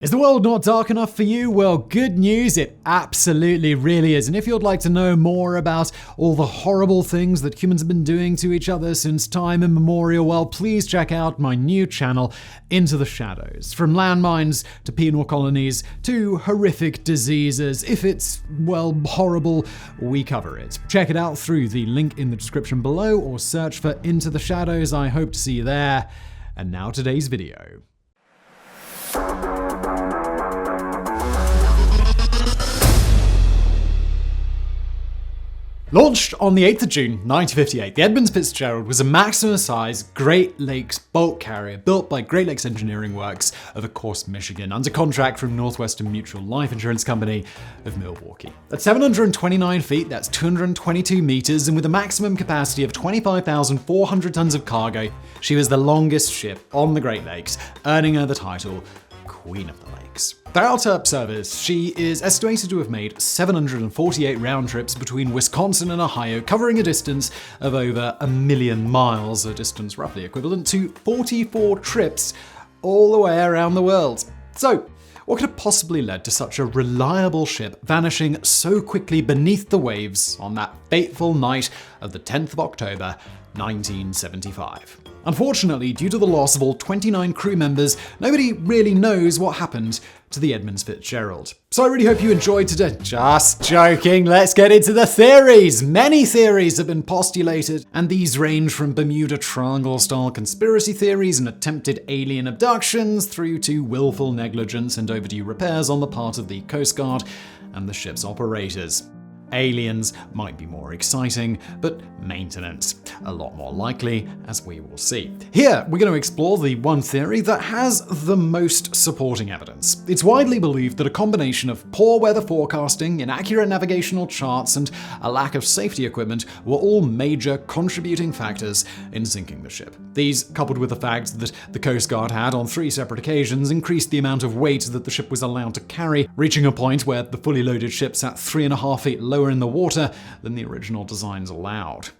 Is the world not dark enough for you? Well, good news, it absolutely really is. And if you'd like to know more about all the horrible things that humans have been doing to each other since time immemorial, well, please check out my new channel, Into the Shadows. From landmines to penal colonies to horrific diseases. If it's, well, horrible, we cover it. Check it out through the link in the description below or search for Into the Shadows. I hope to see you there. And now today's video. Launched on the 8th of June 1958, the Edmund Fitzgerald was a maximum-sized Great Lakes bulk carrier built by Great Lakes Engineering Works of, of course, Michigan, under contract from Northwestern Mutual Life Insurance Company of Milwaukee. At 729 feet, that's 222 meters, and with a maximum capacity of 25,400 tons of cargo, she was the longest ship on the Great Lakes, earning her the title Queen of the Lakes. Throughout her service, she is estimated to have made 748 round trips between Wisconsin and Ohio, covering a distance of over 1 million miles, a distance roughly equivalent to 44 trips all the way around the world. So, what could have possibly led to such a reliable ship vanishing so quickly beneath the waves on that fateful night of the 10th of October, 1975? Unfortunately, due to the loss of all 29 crew members, nobody really knows what happened to the Edmund Fitzgerald. So I really hope you enjoyed today. Just joking, let's get into the theories. Many theories have been postulated, and these range from Bermuda Triangle-style conspiracy theories and attempted alien abductions through to willful negligence and overdue repairs on the part of the Coast Guard and the ship's operators. Aliens might be more exciting, but maintenance a lot more likely, as we will see. Here, we're going to explore the one theory that has the most supporting evidence. It's widely believed that a combination of poor weather forecasting, inaccurate navigational charts, and a lack of safety equipment were all major contributing factors in sinking the ship. These, coupled with the fact that the Coast Guard had, on 3 separate occasions, increased the amount of weight that the ship was allowed to carry, reaching a point where the fully loaded ship sat 3.5 feet lower in the water than the original designs allowed.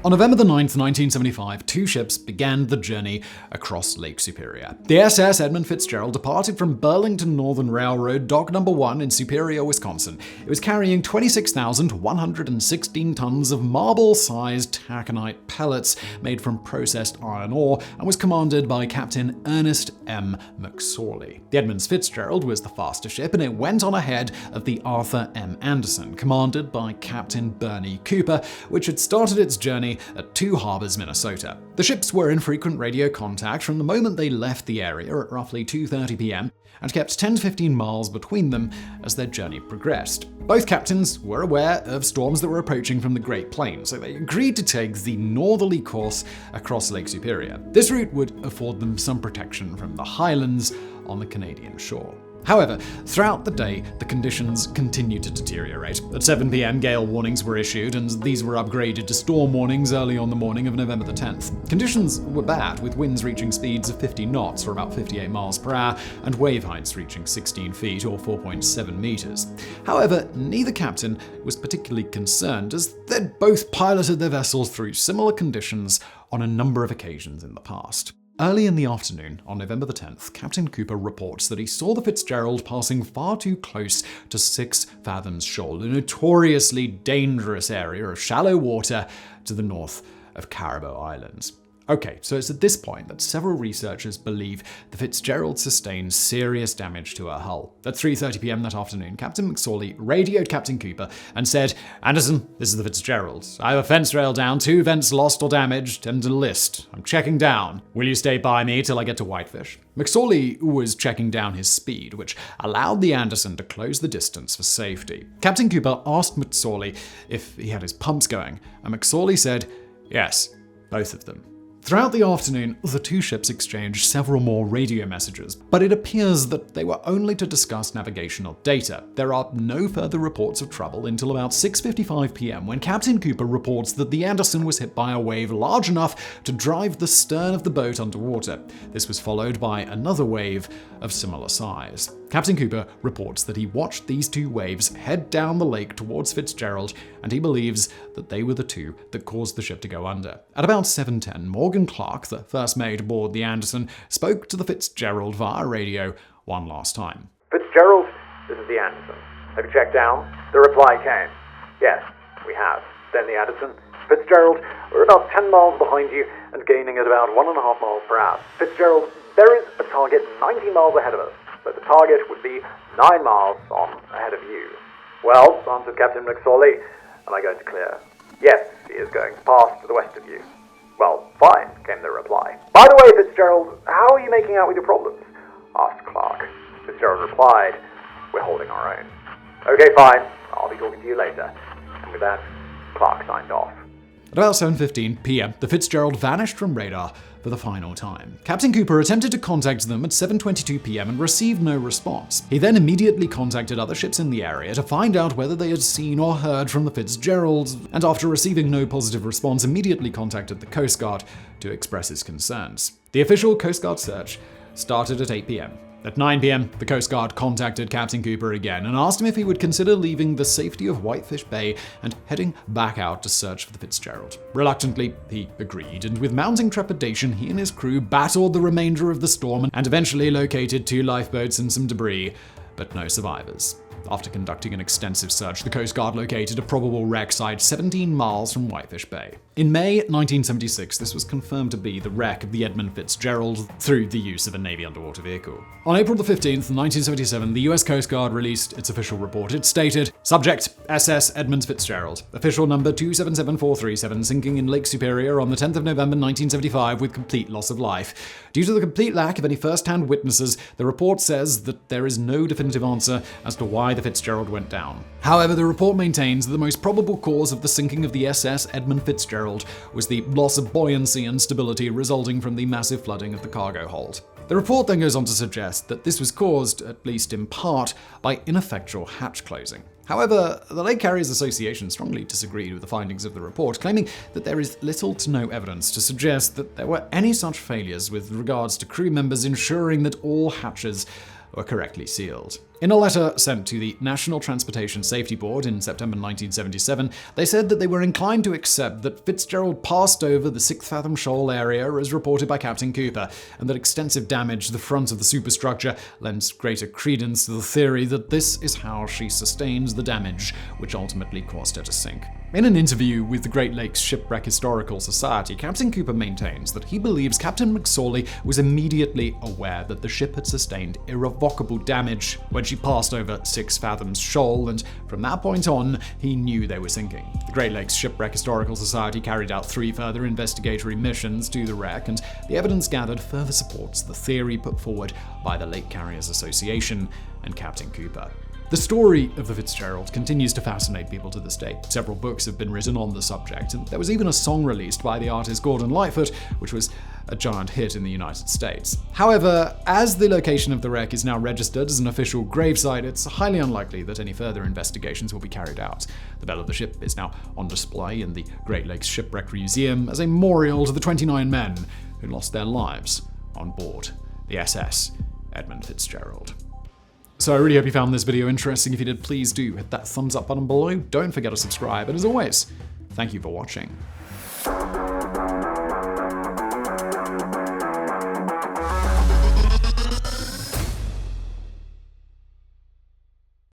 On November 9th, 1975, 2 ships began the journey across Lake Superior. The SS Edmund Fitzgerald departed from Burlington Northern Railroad Dock No. 1 in Superior, Wisconsin. It was carrying 26,116 tons of marble-sized taconite pellets made from processed iron ore and was commanded by Captain Ernest M. McSorley. The Edmund Fitzgerald was the faster ship, and it went on ahead of the Arthur M. Anderson, commanded by Captain Bernie Cooper, which had started its journey at Two Harbors, Minnesota. The ships were in frequent radio contact from the moment they left the area at roughly 2:30 p.m. and kept 10 to 15 miles between them as their journey progressed. Both captains were aware of storms that were approaching from the Great Plains, so they agreed to take the northerly course across Lake Superior. This route would afford them some protection from the highlands on the Canadian shore. However, throughout the day, the conditions continued to deteriorate. At 7 p.m., gale warnings were issued, and these were upgraded to storm warnings early on the morning of November the 10th. Conditions were bad, with winds reaching speeds of 50 knots, or about 58 miles per hour, and wave heights reaching 16 feet, or 4.7 meters. However, neither captain was particularly concerned, as they'd both piloted their vessels through similar conditions on a number of occasions in the past. Early in the afternoon, on November the 10th, Captain Cooper reports that he saw the Fitzgerald passing far too close to 6 Fathoms Shoal, a notoriously dangerous area of shallow water to the north of Caribou Islands. Okay, so it's at this point that several researchers believe the Fitzgerald sustained serious damage to her hull. At 3:30 p.m. that afternoon, Captain McSorley radioed Captain Cooper and said, "Anderson, this is the Fitzgerald. I have a fence rail down, 2 vents lost or damaged, and a list. I'm checking down. Will you stay by me till I get to Whitefish?" McSorley was checking down his speed, which allowed the Anderson to close the distance for safety. Captain Cooper asked McSorley if he had his pumps going, and McSorley said, "Yes, both of them." Throughout the afternoon, the 2 ships exchanged several more radio messages, but it appears that they were only to discuss navigational data. There are no further reports of trouble until about 6:55 p.m. when Captain Cooper reports that the Anderson was hit by a wave large enough to drive the stern of the boat underwater. This was followed by another wave of similar size. Captain Cooper reports that he watched these two waves head down the lake towards Fitzgerald, and he believes that they were the two that caused the ship to go under. At about 7:10, Morgan Clark, the first mate aboard the Anderson, spoke to the Fitzgerald via radio one last time. Fitzgerald, this is the Anderson. Have you checked down? The reply came. Yes, we have. Then the Anderson. Fitzgerald, we're about 10 miles behind you and gaining at about 1.5 miles per hour. Fitzgerald, there is a target 90 miles ahead of us, so the target would be 9 miles on ahead of you. Well, answered Captain McSorley, am I going to clear? Yes, he is going past to the west of you. Well, fine, came the reply. By the way, Fitzgerald, how are you making out with your problems? Asked Clark. Fitzgerald replied, we're holding our own. Okay, fine, I'll be talking to you later. And with that, Clark signed off. At about 7:15 p.m., the Fitzgerald vanished from radar for the final time. Captain Cooper attempted to contact them at 7:22 p.m. and received no response. He then immediately contacted other ships in the area to find out whether they had seen or heard from the Fitzgerald, and after receiving no positive response, immediately contacted the Coast Guard to express his concerns. The official Coast Guard search started at 8 p.m. At 9 p.m., the Coast Guard contacted Captain Cooper again and asked him if he would consider leaving the safety of Whitefish Bay and heading back out to search for the Fitzgerald. Reluctantly, he agreed, and with mounting trepidation, he and his crew battled the remainder of the storm and eventually located 2 lifeboats and some debris, but no survivors. After conducting an extensive search, the Coast Guard located a probable wreck site 17 miles from Whitefish Bay. In May 1976, this was confirmed to be the wreck of the Edmund Fitzgerald through the use of a Navy underwater vehicle. On April 15th, 1977, the US Coast Guard released its official report. It stated, Subject, SS Edmund Fitzgerald, official number 277437, sinking in Lake Superior on the 10th of November 1975 with complete loss of life. Due to the complete lack of any first-hand witnesses, the report says that there is no definitive answer as to why the Fitzgerald went down. However, the report maintains that the most probable cause of the sinking of the SS Edmund Fitzgerald was the loss of buoyancy and stability resulting from the massive flooding of the cargo hold. The report then goes on to suggest that this was caused, at least in part, by ineffectual hatch closing. However, the Lake Carriers Association strongly disagreed with the findings of the report, claiming that there is little to no evidence to suggest that there were any such failures with regards to crew members ensuring that all hatches were correctly sealed. In a letter sent to the National Transportation Safety Board in September 1977, they said that they were inclined to accept that Fitzgerald passed over the 6th Fathom Shoal area as reported by Captain Cooper, and that extensive damage to the front of the superstructure lends greater credence to the theory that this is how she sustained the damage which ultimately caused her to sink. In an interview with the Great Lakes Shipwreck Historical Society, Captain Cooper maintains that he believes Captain McSorley was immediately aware that the ship had sustained irrevocable damage when she passed over 6 Fathoms Shoal, and from that point on, he knew they were sinking. The Great Lakes Shipwreck Historical Society carried out 3 further investigatory missions to the wreck, and the evidence gathered further supports the theory put forward by the Lake Carriers Association and Captain Cooper. The story of the Fitzgerald continues to fascinate people to this day. Several books have been written on the subject, and there was even a song released by the artist Gordon Lightfoot, which was a giant hit in the United States. However, as the location of the wreck is now registered as an official gravesite, it's highly unlikely that any further investigations will be carried out. The bell of the ship is now on display in the Great Lakes Shipwreck Museum as a memorial to the 29 men who lost their lives on board the SS Edmund Fitzgerald. So I really hope you found this video interesting. If you did, please do hit that thumbs up button below. Don't forget to subscribe, and as always, thank you for watching.